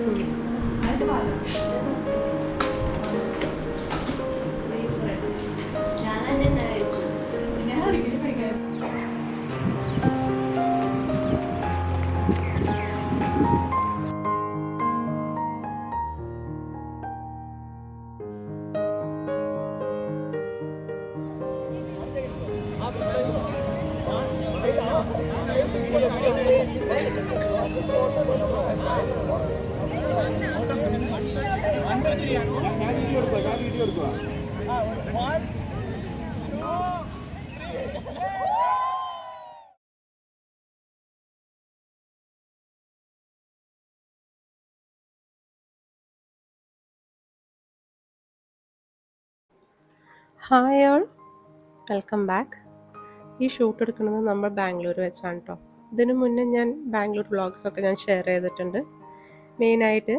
Hi all, welcome back. ഈ shoot എടുക്കുന്നത് നമ്മൾ ബാംഗ്ലൂർ വെച്ചാണ് കേട്ടോ. ഇതിനു മുന്നേ ഞാൻ ബാംഗ്ലൂർ വ്ളോഗ്സൊക്കെ ഞാൻ ഷെയർ ചെയ്തിട്ടുണ്ട്. മെയിനായിട്ട്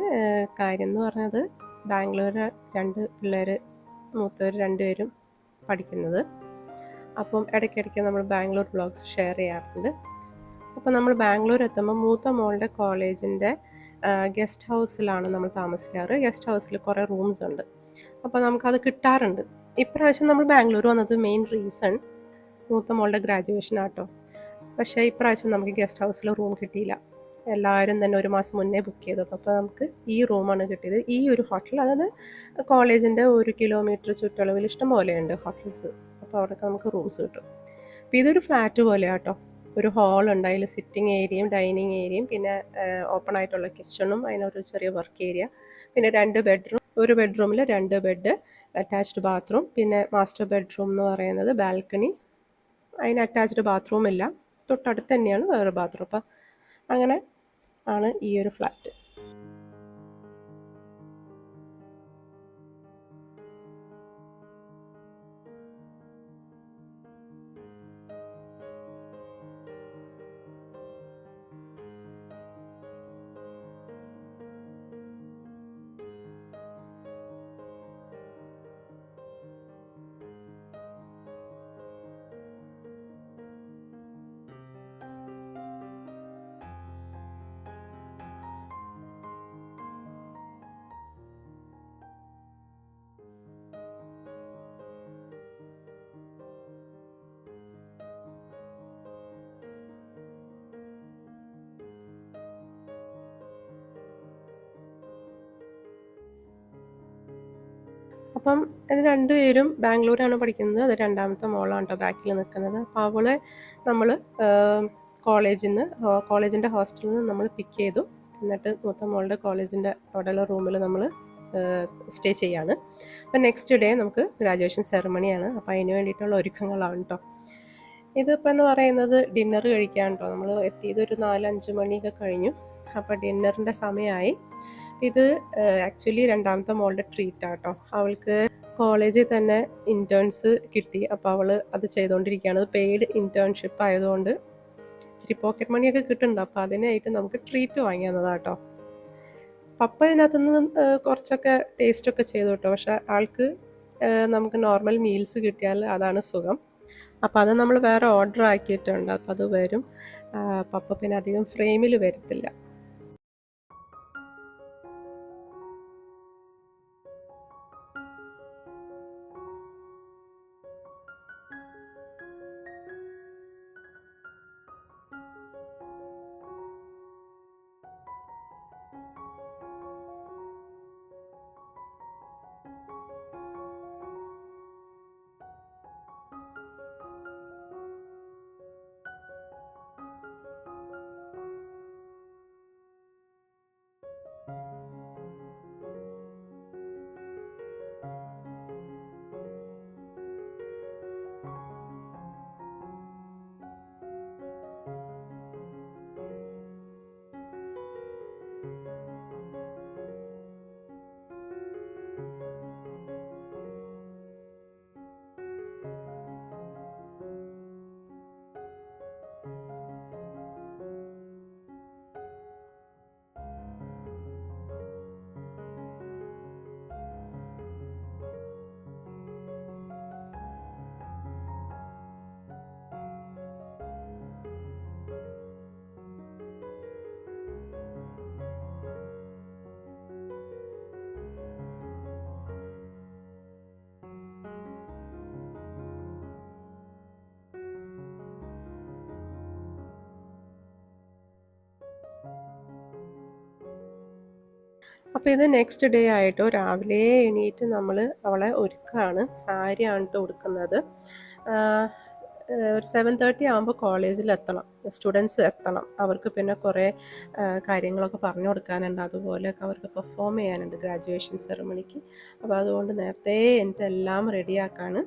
കാര്യം എന്ന് പറഞ്ഞത് ബാംഗ്ലൂർ 2 പിള്ളേർ, മൂത്തവർ 2 പേരും പഠിക്കുന്നത്. അപ്പം ഇടയ്ക്കിടയ്ക്ക് നമ്മൾ ബാംഗ്ലൂർ വ്ളോഗ്സ് ഷെയർ ചെയ്യാറുണ്ട്. അപ്പോൾ നമ്മൾ ബാംഗ്ലൂർ എത്തുമ്പോൾ മൂത്ത മോളുടെ കോളേജിൻ്റെ ഗസ്റ്റ് ഹൗസിലാണ് നമ്മൾ താമസിക്കാറ്. ഗസ്റ്റ് ഹൗസിൽ കുറേ റൂംസ് ഉണ്ട്. അപ്പോൾ നമുക്കത് കിട്ടാറുണ്ട്. ഇപ്രാവശ്യം നമ്മൾ ബാംഗ്ലൂർ വന്നത് മെയിൻ റീസൺ മൂത്ത മോളുടെ ഗ്രാജുവേഷൻ ആട്ടോ. പക്ഷേ ഇപ്രാവശ്യം നമുക്ക് ഗസ്റ്റ് ഹൗസിൽ റൂം കിട്ടിയില്ല. എല്ലാവരും തന്നെ 1 മാസം മുന്നേ ബുക്ക് ചെയ്തത്. അപ്പോൾ നമുക്ക് ഈ റൂമാണ് കിട്ടിയത്. ഈ ഒരു ഹോട്ടൽ, അതായത് കോളേജിൻ്റെ 1 കിലോമീറ്റർ ചുറ്റളവിൽ ഇഷ്ടം പോലെയുണ്ട് ഹോട്ടൽസ്. അപ്പോൾ അവിടെയൊക്കെ നമുക്ക് റൂംസ് കിട്ടും. അപ്പോൾ ഇതൊരു ഫ്ലാറ്റ് പോലെയാണ് കേട്ടോ. ഒരു ഹാളുണ്ട്, അതിൽ സിറ്റിംഗ് ഏരിയയും ഡൈനിങ് ഏരിയയും പിന്നെ ഓപ്പൺ ആയിട്ടുള്ള കിച്ചണും അതിനൊരു ചെറിയ വർക്ക് ഏരിയ, പിന്നെ 2 ബെഡ്റൂം. ഒരു ബെഡ്റൂമിൽ 2 ബെഡ്, അറ്റാച്ച്ഡ് ബാത്റൂം, പിന്നെ മാസ്റ്റർ ബെഡ്റൂം എന്ന് പറയുന്നത് ബാൽക്കണി. അതിന് അറ്റാച്ച്ഡ് ബാത്റൂം ഇല്ല, തൊട്ടടുത്ത് തന്നെയാണ് വേറെ ബാത്റൂം. അപ്പം അങ്ങനെ ആണ് ഈ ഒരു ഫ്ലാറ്റ്. അപ്പം ഇത് 2 പേരും ബാംഗ്ലൂരാണ് പഠിക്കുന്നത്. അത് രണ്ടാമത്തെ മോളാണ് കേട്ടോ ബാക്കിൽ നിൽക്കുന്നത്. അപ്പോൾ അവളെ നമ്മൾ കോളേജിൻ്റെ ഹോസ്റ്റലിൽ നിന്ന് നമ്മൾ പിക്ക് ചെയ്തു. എന്നിട്ട് മൂത്ത മോളുടെ കോളേജിൻ്റെ അവിടെയുള്ള റൂമിൽ നമ്മൾ സ്റ്റേ ചെയ്യാണ്. അപ്പം നെക്സ്റ്റ് ഡേ നമുക്ക് ഗ്രാജുവേഷൻ സെറമണിയാണ്. അപ്പോൾ അതിന് വേണ്ടിയിട്ടുള്ള ഒരുക്കങ്ങളാണ് കേട്ടോ. ഇതിപ്പോൾ എന്ന് പറയുന്നത് ഡിന്നർ കഴിക്കാൻ കേട്ടോ. നമ്മൾ എത്തിയത് ഒരു 4-5 മണിയൊക്കെ കഴിഞ്ഞു. അപ്പോൾ ഡിന്നറിൻ്റെ സമയമായി. ഇത് ആക്ച്വലി രണ്ടാമത്തെ മോളുടെ ട്രീറ്റാണ് കേട്ടോ. അവൾക്ക് കോളേജിൽ തന്നെ ഇൻറ്റേൺസ് കിട്ടി. അപ്പോൾ അവൾ അത് ചെയ്തുകൊണ്ടിരിക്കുകയാണ്. അത് പെയ്ഡ് ഇൻറ്റേൺഷിപ്പ് ആയതുകൊണ്ട് ഇച്ചിരി പോക്കറ്റ് മണിയൊക്കെ കിട്ടുന്നുണ്ട്. അപ്പോൾ അതിനായിട്ട് നമുക്ക് ട്രീറ്റ് വാങ്ങി തന്നതാണ് കേട്ടോ. പപ്പ ഇതിനകത്തുനിന്ന് കുറച്ചൊക്കെ ടേസ്റ്റൊക്കെ ചെയ്തു കേട്ടോ. പക്ഷേ ആൾക്ക് നമുക്ക് നോർമൽ മീൽസ് കിട്ടിയാൽ അതാണ് സുഖം. അപ്പോൾ അത് നമ്മൾ വേറെ ഓർഡർ ആക്കിയിട്ടുണ്ട്. അപ്പോൾ അത് വരും. പപ്പ പിന്നെ അധികം ഫ്രെയിമിൽ വരത്തില്ല. അപ്പോൾ ഇത് നെക്സ്റ്റ് ഡേ ആയിട്ടോ രാവിലെ എണീറ്റ് നമ്മൾ അവളെ ഒരുക്കുകയാണ്. സാരിയാണ് ട്ടോ ഉടുക്കുന്നത്. ഒരു 7:30 ആകുമ്പോൾ കോളേജിലെത്തണം, സ്റ്റുഡൻസ് എത്തണം. അവർക്ക് പിന്നെ കുറേ കാര്യങ്ങളൊക്കെ പറഞ്ഞു കൊടുക്കാനുണ്ട്, അതുപോലെയൊക്കെ അവർക്ക് പെർഫോം ചെയ്യാനുണ്ട് ഗ്രാജുവേഷൻ സെറമണിക്ക്. അപ്പോൾ അതുകൊണ്ട് നേരത്തെ എൻ്റെ എല്ലാം റെഡിയാക്കാണ്.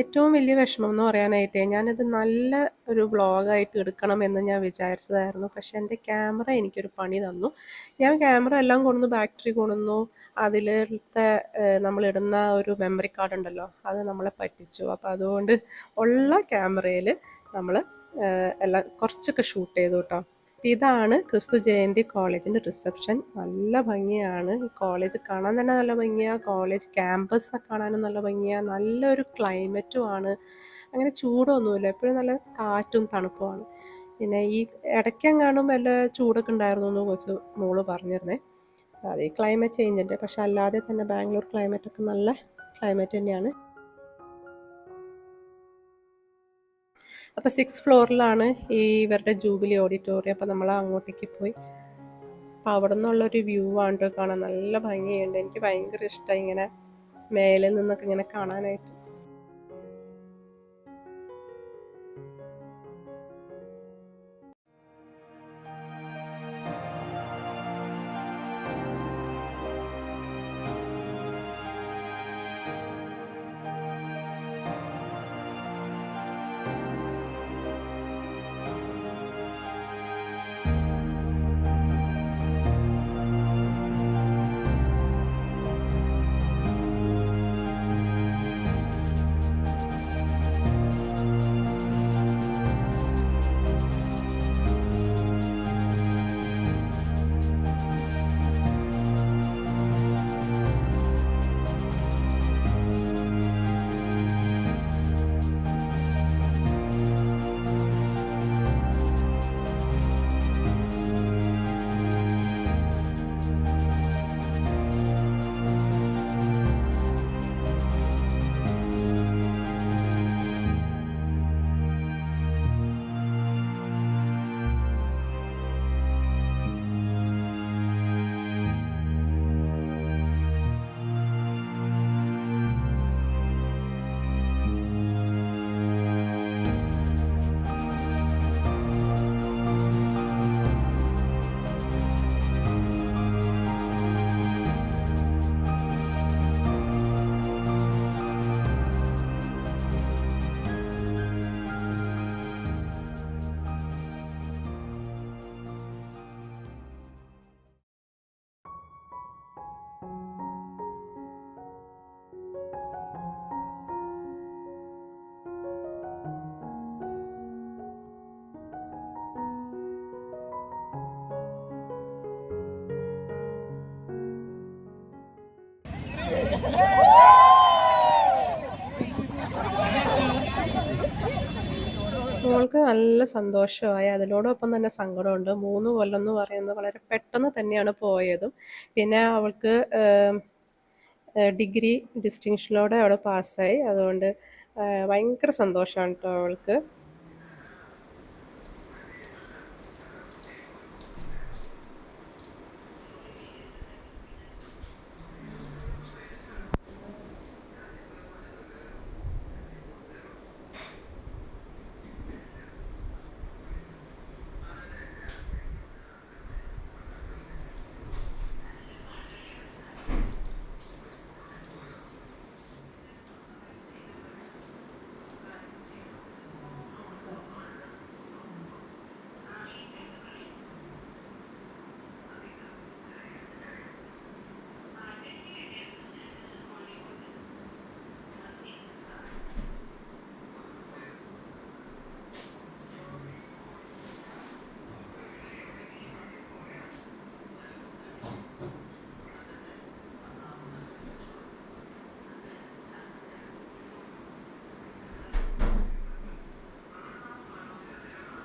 ഏറ്റവും വലിയ വിഷമം എന്ന് പറയാനായിട്ടേ, ഞാനത് നല്ല ഒരു വ്ളോഗായിട്ട് എടുക്കണമെന്ന് ഞാൻ വിചാരിച്ചതായിരുന്നു. പക്ഷേ എൻ്റെ ക്യാമറ എനിക്കൊരു പണി തന്നു. ഞാൻ ക്യാമറ എല്ലാം കൊണ്ടുവന്നു, ബാറ്ററി കൊണ്ടുവന്നു, അതിലത്തെ നമ്മളിടുന്ന ഒരു മെമ്മറി കാർഡ് ഉണ്ടല്ലോ, അത് നമ്മളെ പറ്റിച്ചു. അപ്പോൾ അതുകൊണ്ട് ഉള്ള ക്യാമറയിൽ നമ്മൾ എല്ലാം കുറച്ചൊക്കെ ഷൂട്ട് ചെയ്തു കേട്ടോ. ഇതാണ് ക്രിസ്തു ജയന്തി കോളേജിൻ്റെ റിസപ്ഷൻ. നല്ല ഭംഗിയാണ്. ഈ കോളേജ് കാണാൻ തന്നെ നല്ല ഭംഗിയാണ്. കോളേജ് ക്യാമ്പസ് കാണാനും നല്ല ഭംഗിയാണ്. നല്ലൊരു ക്ലൈമറ്റുമാണ്. അങ്ങനെ ചൂടൊന്നുമില്ല, എപ്പോഴും നല്ല കാറ്റും തണുപ്പുമാണ്. പിന്നെ ഈ ഇടയ്ക്കെങ്ങാനും വല്ല ചൂടൊക്കെ ഉണ്ടായിരുന്നു എന്ന് കൊച്ച് മോള് പറഞ്ഞിരുന്നേ. അത് ഈ ക്ലൈമറ്റ് ചേഞ്ചിൻ്റെ. പക്ഷെ അല്ലാതെ തന്നെ ബാംഗ്ലൂർ ക്ലൈമറ്റൊക്കെ നല്ല ക്ലൈമറ്റ് തന്നെയാണ്. അപ്പോൾ 6th ഫ്ലോറിലാണ് ഈ ഇവരുടെ ജൂബിലി ഓഡിറ്റോറിയം. അപ്പോൾ നമ്മൾ അങ്ങോട്ടേക്ക് പോയി. അപ്പോൾ അവിടെ നിന്നുള്ളൊരു വ്യൂ ആണ് ട്ടോ കാണാൻ. നല്ല ഭംഗിയുണ്ട്. എനിക്ക് ഭയങ്കര ഇഷ്ടമായി ഇങ്ങനെ മേലെ നിന്നൊക്കെ ഇങ്ങനെ കാണാനായിട്ട്. മോൾക്ക് നല്ല സന്തോഷമായി. അതിനോടൊപ്പം തന്നെ സങ്കടമുണ്ട്. 3 കൊല്ലം എന്ന് പറയുന്നത് വളരെ പെട്ടെന്ന് തന്നെയാണ് പോയതും. പിന്നെ അവൾക്ക് ഡിഗ്രി ഡിസ്റ്റിങ്ഷനോടെ അവൾ പാസ്സായി. അതുകൊണ്ട് ഭയങ്കര സന്തോഷമാണ് കേട്ടോ അവൾക്ക്.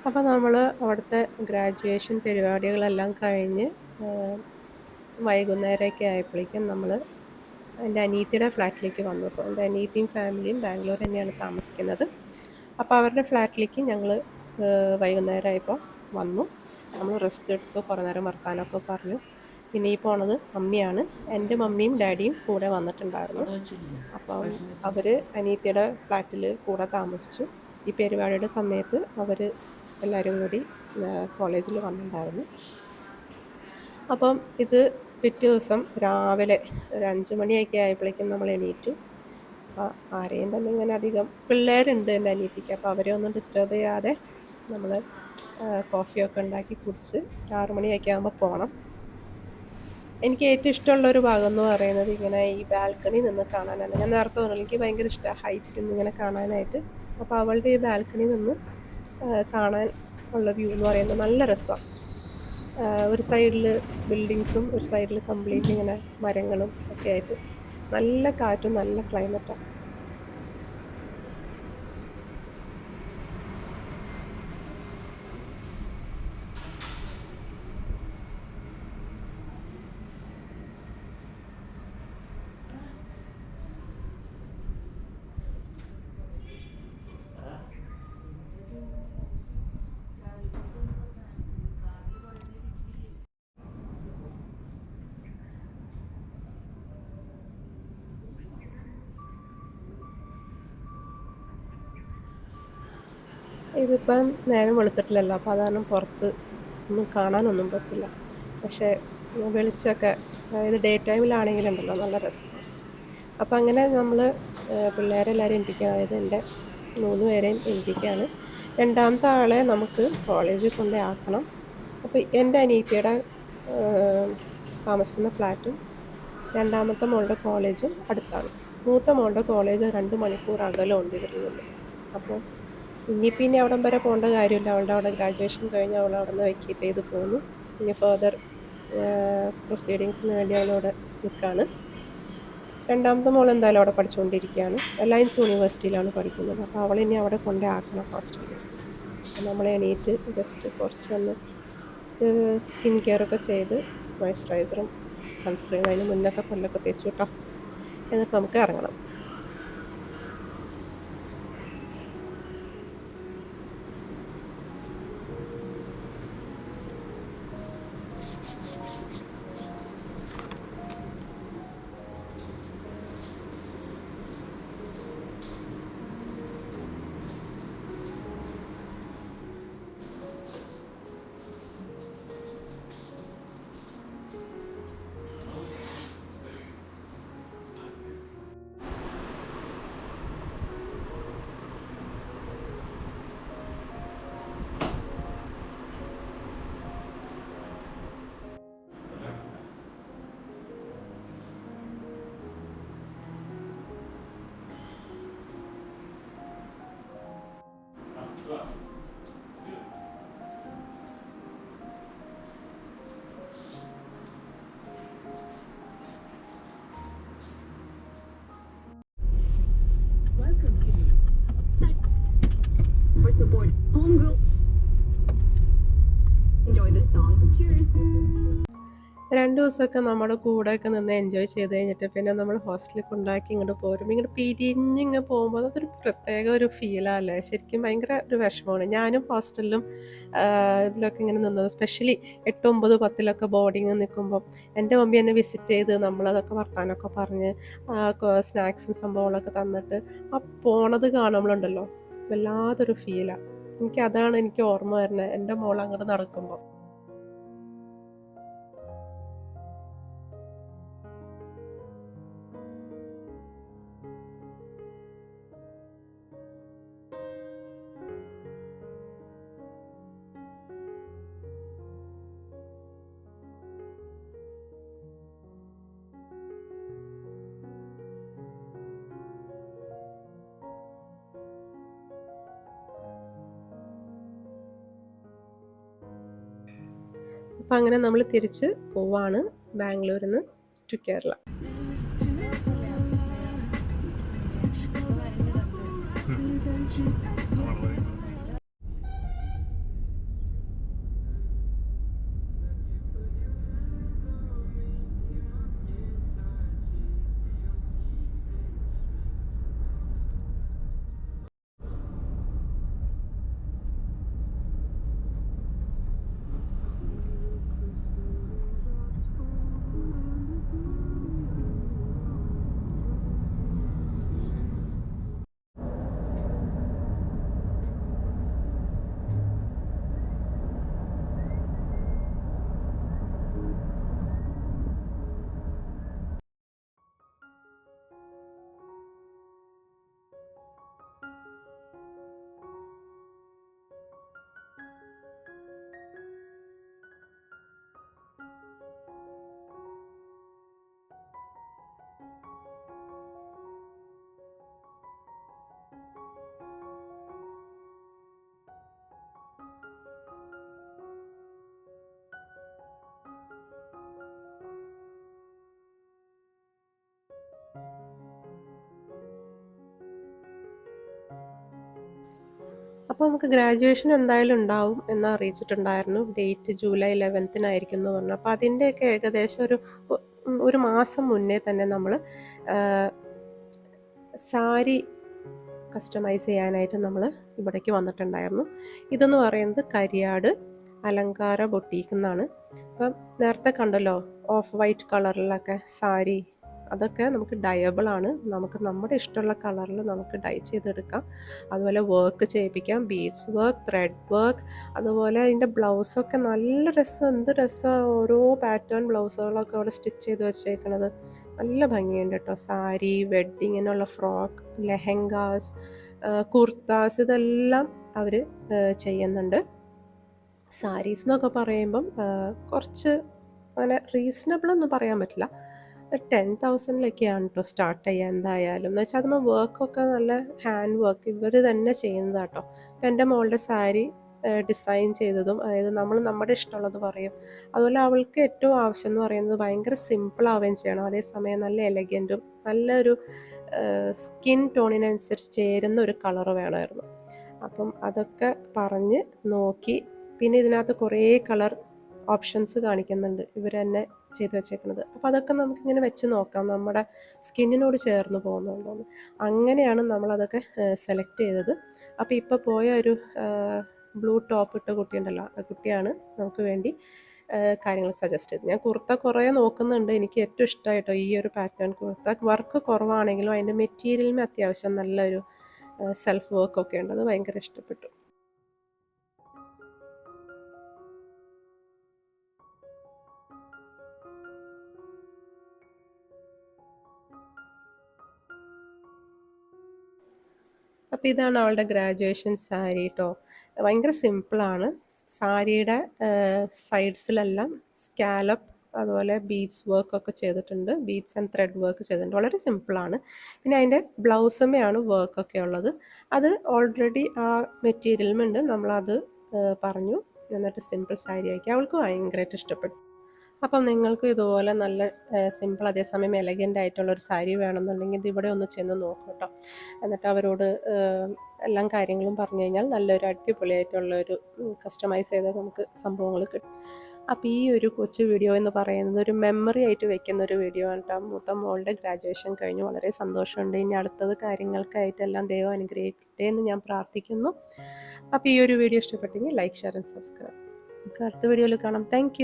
അപ്പോൾ നമ്മൾ അവിടുത്തെ ഗ്രാജുവേഷൻ പരിപാടികളെല്ലാം കഴിഞ്ഞ് വൈകുന്നേരമൊക്കെ ആയപ്പോഴേക്കും നമ്മൾ എൻ്റെ അനിയത്തിയുടെ ഫ്ലാറ്റിലേക്ക് വന്നു. അപ്പോൾ എൻ്റെ അനിയത്തിയും ഫാമിലിയും ബാംഗ്ലൂർ തന്നെയാണ് താമസിക്കുന്നത്. അപ്പോൾ അവരുടെ ഫ്ലാറ്റിലേക്ക് ഞങ്ങൾ വൈകുന്നേരമായപ്പോൾ വന്നു. നമ്മൾ റെസ്റ്റ് എടുത്തു, കുറേ നേരം വർത്താനമൊക്കെ പറഞ്ഞു. പിന്നെ ഈ പോണത് മമ്മിയാണ്. എൻ്റെ മമ്മിയും ഡാഡിയും കൂടെ വന്നിട്ടുണ്ടായിരുന്നു. അപ്പം അവർ അനിയത്തിയുടെ ഫ്ലാറ്റിൽ കൂടെ താമസിച്ചു. ഈ പരിപാടിയുടെ സമയത്ത് അവർ എല്ലാവരും കൂടി കോളേജിൽ വന്നിട്ടുണ്ടായിരുന്നു. അപ്പം ഇത് പിറ്റേ ദിവസം രാവിലെ ഒരു 5 മണിയൊക്കെ ആയപ്പോഴേക്കും നമ്മൾ എണീറ്റു. അപ്പോൾ ആരെയും തന്നെ ഇങ്ങനെ അധികം പിള്ളേരുണ്ട് എൻ്റെ അനിയത്തിക്ക്. അപ്പോൾ അവരെ ഒന്നും ഡിസ്റ്റർബ് ചെയ്യാതെ നമ്മൾ കോഫിയൊക്കെ ഉണ്ടാക്കി കുടിച്ച് 6 മണിയൊക്കെ ആകുമ്പോൾ പോകണം. എനിക്ക് ഏറ്റവും ഇഷ്ടമുള്ളൊരു ഭാഗം എന്ന് പറയുന്നത് ഇങ്ങനെ ഈ ബാൽക്കണി നിന്ന് കാണാനാണ്. ഞാൻ നേരത്തെ പറഞ്ഞു എനിക്ക് ഭയങ്കര ഇഷ്ടമാണ് ഹൈറ്റ്സ് ഇന്നിങ്ങനെ കാണാനായിട്ട്. അപ്പോൾ അവളുടെ ഈ ബാൽക്കണി നിന്ന് കാണാൻ ഉള്ള വ്യൂ എന്ന് പറയുന്നത് നല്ല രസമാണ്. ഒരു സൈഡിൽ ബിൽഡിങ്സും ഒരു സൈഡിൽ കംപ്ലീറ്റ് ഇങ്ങനെ മരങ്ങളും ഒക്കെ ആയിട്ട് നല്ല കാറ്റും നല്ല ക്ലൈമറ്റാണ്. ഇതിപ്പം നേരം വെളുത്തിട്ടില്ലല്ലോ, അപ്പോൾ അതാണ് പുറത്ത് ഒന്നും കാണാനൊന്നും പറ്റില്ല. പക്ഷേ വെളിച്ചമൊക്കെ അതായത് ഡേ ടൈമിലാണെങ്കിലുണ്ടല്ലോ നല്ല രസമാണ്. അപ്പം അങ്ങനെ നമ്മൾ പിള്ളേരെല്ലാവരും എൽപ്പിക്കുക, അതായത് എൻ്റെ 3 പേരെയും എൽപ്പിക്കുകയാണ്. രണ്ടാമത്തെ ആളെ നമുക്ക് കോളേജിൽ കൊണ്ടേ ആക്കണം. അപ്പോൾ എൻ്റെ അനിയത്തിയുടെ താമസിക്കുന്ന ഫ്ലാറ്റും രണ്ടാമത്തെ മോളുടെ കോളേജും അടുത്താണ്. മൂത്ത മോളുടെ കോളേജ് 2 മണിക്കൂർ അകലമുണ്ട് ഇവരിൽ നിന്ന്. അപ്പോൾ ഇനി അവിടം വരെ പോകേണ്ട കാര്യമില്ല. അവളുടെ അവിടെ ഗ്രാജുവേഷൻ കഴിഞ്ഞ് അവൾ അവിടെ നിന്ന് വെക്കേറ്റ് ചെയ്ത് പോകുന്നു. ഇനി ഫർദർ പ്രൊസീഡിങ്സിന് വേണ്ടി അവളവിടെ നിൽക്കുകയാണ്. രണ്ടാമത്തെ മോൾ എന്തായാലും അവിടെ പഠിച്ചുകൊണ്ടിരിക്കുകയാണ്. അലയൻസ് യൂണിവേഴ്സിറ്റിയിലാണ് പഠിക്കുന്നത്. അപ്പോൾ അവളിനി അവിടെ കൊണ്ടേ ആക്കണം ഹോസ്റ്റലിൽ. അപ്പോൾ നമ്മൾ എണീറ്റ് ജസ്റ്റ് കുറച്ചൊന്ന് സ്കിൻ കെയറൊക്കെ ചെയ്ത് മോയ്സ്ചറൈസറും സൺസ്ക്രീനും അതിന് മുന്നൊക്കെ പല്ലൊക്കെ തേച്ച് വിട്ടോ, എന്നിട്ട് നമുക്ക് ഇറങ്ങണം. Homegirl. Enjoy this song. Cheers. 2 ദിവസമൊക്കെ നമ്മുടെ കൂടെയൊക്കെ നിന്ന് എൻജോയ് ചെയ്ത് കഴിഞ്ഞിട്ട് പിന്നെ നമ്മൾ ഹോസ്റ്റലിൽ കൊണ്ടാക്കി ഇങ്ങോട്ട് പോരും. ഇങ്ങോട്ട് പിരിഞ്ഞിങ്ങ് പോകുമ്പോൾ അതൊരു പ്രത്യേക ഒരു ഫീലല്ലേ. ശരിക്കും ഭയങ്കര ഒരു വിഷമമാണ്. ഞാനും ഹോസ്റ്റലിലും ഇതിലൊക്കെ ഇങ്ങനെ നിന്നത്, സ്പെഷ്യലി 8, 9, 10 ബോർഡിങ് നിൽക്കുമ്പോൾ എൻ്റെ മമ്മി എന്നെ വിസിറ്റ് ചെയ്ത് നമ്മളതൊക്കെ വർത്താനമൊക്കെ പറഞ്ഞ് സ്നാക്സും സംഭവങ്ങളൊക്കെ തന്നിട്ട് ആ പോണത് കാണുമ്പോഴുണ്ടല്ലോ വല്ലാതൊരു ഫീലാണ്. എനിക്ക് ഓർമ്മ വരുന്നത് എൻ്റെ മോൾ അങ്ങോട്ട് നടക്കുമ്പോൾ. അപ്പം അങ്ങനെ നമ്മൾ തിരിച്ച് പോവാണ് ബാംഗ്ലൂരിൽ നിന്ന് ടു കേരള. അപ്പോൾ നമുക്ക് ഗ്രാജുവേഷൻ എന്തായാലും ഉണ്ടാവും എന്ന് അറിയിച്ചിട്ടുണ്ടായിരുന്നു. ഡേറ്റ് ജൂലൈ 11-നായിരിക്കും എന്ന് പറഞ്ഞു. അപ്പോൾ അതിൻ്റെയൊക്കെ ഏകദേശം ഒരു മാസം മുന്നേ തന്നെ നമ്മൾ സാരി കസ്റ്റമൈസ് ചെയ്യാനായിട്ട് നമ്മൾ ഇവിടേക്ക് വന്നിട്ടുണ്ടായിരുന്നു. ഇതെന്ന് പറയുന്നത് കരിയാട് അലങ്കാര ബൊട്ടീക്ക് എന്നാണ്. അപ്പം നേരത്തെ കണ്ടല്ലോ ഓഫ് വൈറ്റ് കളറിലൊക്കെ സാരി, അതൊക്കെ നമുക്ക് ഡയബിൾ ആണ്. നമുക്ക് നമ്മുടെ ഇഷ്ടമുള്ള കളറിൽ നമുക്ക് ഡൈ ചെയ്തെടുക്കാം. അതുപോലെ വർക്ക് ചെയ്യിപ്പിക്കാം, ബീഡ്സ് വർക്ക്, ത്രെഡ് വർക്ക്. അതുപോലെ അതിൻ്റെ ബ്ലൗസൊക്കെ നല്ല രസം, എന്ത് രസമാണ് ഓരോ പാറ്റേൺ ബ്ലൗസുകളൊക്കെ അവിടെ സ്റ്റിച്ച് ചെയ്ത് വെച്ചേക്കണത്. നല്ല ഭംഗിയുണ്ട് കേട്ടോ. സാരി, വെഡ്ഡിങ്ങിനുള്ള ഫ്രോക്ക്, ലെഹങ്കാസ്, കുർത്താസ്, ഇതെല്ലാം അവർ ചെയ്യുന്നുണ്ട്. സാരീസ് എന്നൊക്കെ പറയുമ്പം കുറച്ച് അങ്ങനെ റീസണബിൾ ഒന്നും പറയാൻ പറ്റില്ല. 10,000-ലൊക്കെയാണ് കേട്ടോ സ്റ്റാർട്ട് ചെയ്യുക എന്തായാലും. എന്ന് വെച്ചാൽ അതുമ്പോൾ വർക്കൊക്കെ നല്ല ഹാൻഡ് വർക്ക് ഇവർ തന്നെ ചെയ്യുന്നതാട്ടോ. അപ്പം എൻ്റെ മോളുടെ സാരി ഡിസൈൻ ചെയ്തതും, അതായത് നമ്മൾ നമ്മുടെ ഇഷ്ടമുള്ളത് പറയും. അതുപോലെ അവൾക്ക് ഏറ്റവും ആവശ്യം എന്ന് പറയുന്നത് ഭയങ്കര സിമ്പിളാവുകയും ചെയ്യണം, അതേസമയം നല്ല എലഗൻറ്റും നല്ലൊരു സ്കിൻ ടോണിനനുസരിച്ച് ചേരുന്ന ഒരു കളറ് വേണമായിരുന്നു. അപ്പം അതൊക്കെ പറഞ്ഞ് നോക്കി. പിന്നെ ഇതിനകത്ത് കുറേ കളർ ഓപ്ഷൻസ് കാണിക്കുന്നുണ്ട് ഇവർ തന്നെ ചെയ്ത് വെച്ചേക്കുന്നത്. അപ്പോൾ അതൊക്കെ നമുക്കിങ്ങനെ വെച്ച് നോക്കാം നമ്മുടെ സ്കിന്നിനോട് ചേർന്ന് പോകുന്നുണ്ടോയെന്ന്. അങ്ങനെയാണ് നമ്മളതൊക്കെ സെലക്ട് ചെയ്തത്. അപ്പോൾ ഇപ്പോൾ പോയ ഒരു ബ്ലൂ ടോപ്പ് ഇട്ട കുട്ടിയുണ്ടല്ലോ, ആ കുട്ടിയാണ് നമുക്ക് വേണ്ടി കാര്യങ്ങൾ സജസ്റ്റ് ചെയ്തത്. ഞാൻ കുർത്ത കുറേ നോക്കുന്നുണ്ട്. എനിക്ക് ഏറ്റവും ഇഷ്ടമായിട്ടോ ഈ ഒരു പാറ്റേൺ കുർത്ത. വർക്ക് കുറവാണെങ്കിലും അതിൻ്റെ മെറ്റീരിയലിന് അത്യാവശ്യം നല്ലൊരു സെൽഫ് വർക്കൊക്കെ ഉണ്ട്. അത് ഭയങ്കര ഇഷ്ടപ്പെട്ടു. അപ്പോൾ ഇതാണ് അവളുടെ ഗ്രാജുവേഷൻ സാരി കേട്ടോ. ഭയങ്കര സിമ്പിളാണ്. സാരിയുടെ സൈഡ്സിലെല്ലാം സ്കാലപ്പ്, അതുപോലെ ബീഡ്സ് വർക്കൊക്കെ ചെയ്തിട്ടുണ്ട്. ബീഡ്സ് ആൻഡ് ത്രെഡ് വർക്ക് ചെയ്തിട്ടുണ്ട്. വളരെ സിമ്പിളാണ്. പിന്നെ അതിൻ്റെ ബ്ലൗസമ്മയാണ് വർക്കൊക്കെ ഉള്ളത്. അത് ഓൾറെഡി ആ മെറ്റീരിയലുമുണ്ട്. നമ്മളത് പറഞ്ഞു. എന്നിട്ട് സിമ്പിൾ സാരി ആക്കി. അവൾക്ക് ഭയങ്കരമായിട്ട് ഇഷ്ടപ്പെട്ടു. അപ്പം നിങ്ങൾക്ക് ഇതുപോലെ നല്ല സിമ്പിൾ അതേസമയം എലഗൻ്റ് ആയിട്ടുള്ളൊരു സാരി വേണമെന്നുണ്ടെങ്കിൽ ഇത് ഇവിടെ ഒന്ന് ചെന്ന് നോക്കും കേട്ടോ. എന്നിട്ട് അവരോട് എല്ലാ കാര്യങ്ങളും പറഞ്ഞു കഴിഞ്ഞാൽ നല്ലൊരു അടിപൊളിയായിട്ടുള്ളൊരു കസ്റ്റമൈസ് ചെയ്ത നമുക്ക് സംഭവങ്ങൾ കിട്ടും. അപ്പോൾ ഈ ഒരു കൊച്ചു വീഡിയോ എന്ന് പറയുന്നത് ഒരു മെമ്മറി ആയിട്ട് വെക്കുന്ന ഒരു വീഡിയോ ആണ് കേട്ടോ. മൂത്ത മോളുടെ ഗ്രാജുവേഷൻ കഴിഞ്ഞു. വളരെ സന്തോഷമുണ്ട്. ഇനി അടുത്തത് കാര്യങ്ങൾക്കായിട്ടെല്ലാം ദൈവം അനുഗ്രഹിക്കട്ടെ എന്ന് ഞാൻ പ്രാർത്ഥിക്കുന്നു. അപ്പോൾ ഈ ഒരു വീഡിയോ ഇഷ്ടപ്പെട്ടെങ്കിൽ ലൈക്ക്, ഷെയർ ആൻഡ് സബ്സ്ക്രൈബ്. നമുക്ക് അടുത്ത വീഡിയോയിൽ കാണാം. താങ്ക്